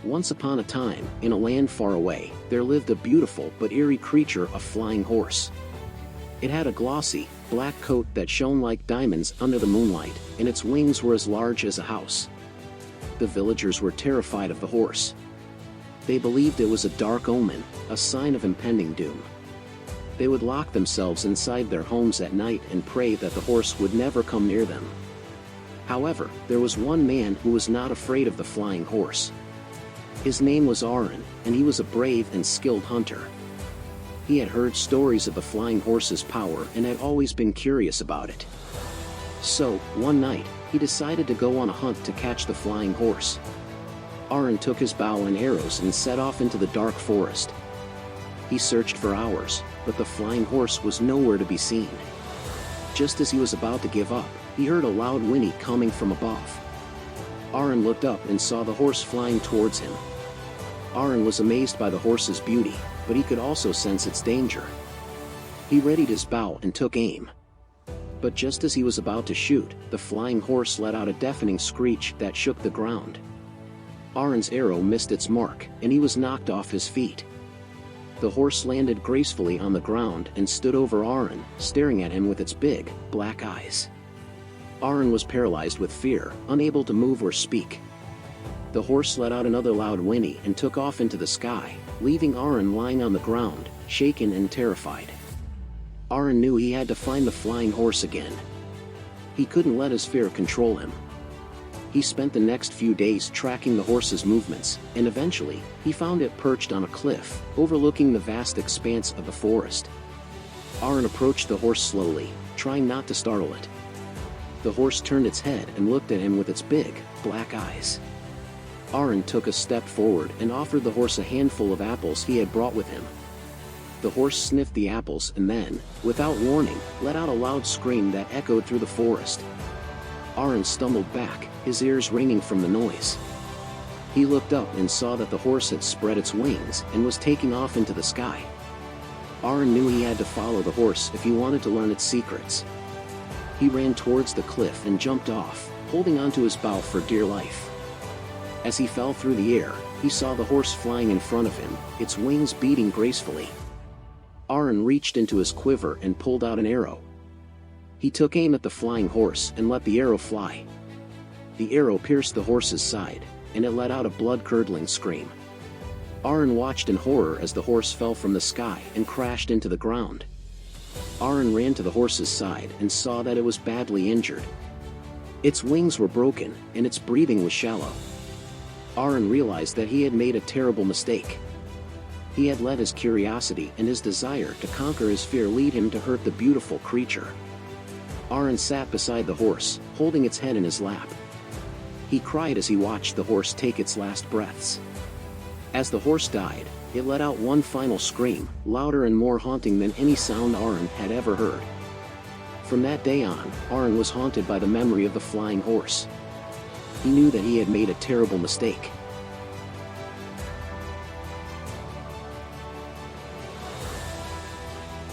Once upon a time, in a land far away, there lived a beautiful but eerie creature, a flying horse. It had a glossy, black coat that shone like diamonds under the moonlight, and its wings were as large as a house. The villagers were terrified of the horse. They believed it was a dark omen, a sign of impending doom. They would lock themselves inside their homes at night and pray that the horse would never come near them. However, there was one man who was not afraid of the flying horse. His name was Erin, and he was a brave and skilled hunter. He had heard stories of the flying horse's power and had always been curious about it. So, one night, he decided to go on a hunt to catch the flying horse. Erin took his bow and arrows and set off into the dark forest. He searched for hours, but the flying horse was nowhere to be seen. Just as he was about to give up, he heard a loud whinny coming from above. Erin looked up and saw the horse flying towards him. Erin was amazed by the horse's beauty, but he could also sense its danger. He readied his bow and took aim. But just as he was about to shoot, the flying horse let out a deafening screech that shook the ground. Erin's arrow missed its mark, and he was knocked off his feet. The horse landed gracefully on the ground and stood over Erin, staring at him with its big, black eyes. Erin was paralyzed with fear, unable to move or speak. The horse let out another loud whinny and took off into the sky, leaving Erin lying on the ground, shaken and terrified. Erin knew he had to find the flying horse again. He couldn't let his fear control him. He spent the next few days tracking the horse's movements, and eventually, he found it perched on a cliff, overlooking the vast expanse of the forest. Erin approached the horse slowly, trying not to startle it. The horse turned its head and looked at him with its big, black eyes. Erin took a step forward and offered the horse a handful of apples he had brought with him. The horse sniffed the apples and then, without warning, let out a loud scream that echoed through the forest. Erin stumbled back, his ears ringing from the noise. He looked up and saw that the horse had spread its wings and was taking off into the sky. Erin knew he had to follow the horse if he wanted to learn its secrets. He ran towards the cliff and jumped off, holding onto his bow for dear life. As he fell through the air, he saw the horse flying in front of him, its wings beating gracefully. Erin reached into his quiver and pulled out an arrow. He took aim at the flying horse and let the arrow fly. The arrow pierced the horse's side, and it let out a blood-curdling scream. Erin watched in horror as the horse fell from the sky and crashed into the ground. Erin ran to the horse's side and saw that it was badly injured. Its wings were broken, and its breathing was shallow. Erin realized that he had made a terrible mistake. He had let his curiosity and his desire to conquer his fear lead him to hurt the beautiful creature. Erin sat beside the horse, holding its head in his lap. He cried as he watched the horse take its last breaths. As the horse died, it let out one final scream, louder and more haunting than any sound Erin had ever heard. From that day on, Erin was haunted by the memory of the flying horse. He knew that he had made a terrible mistake.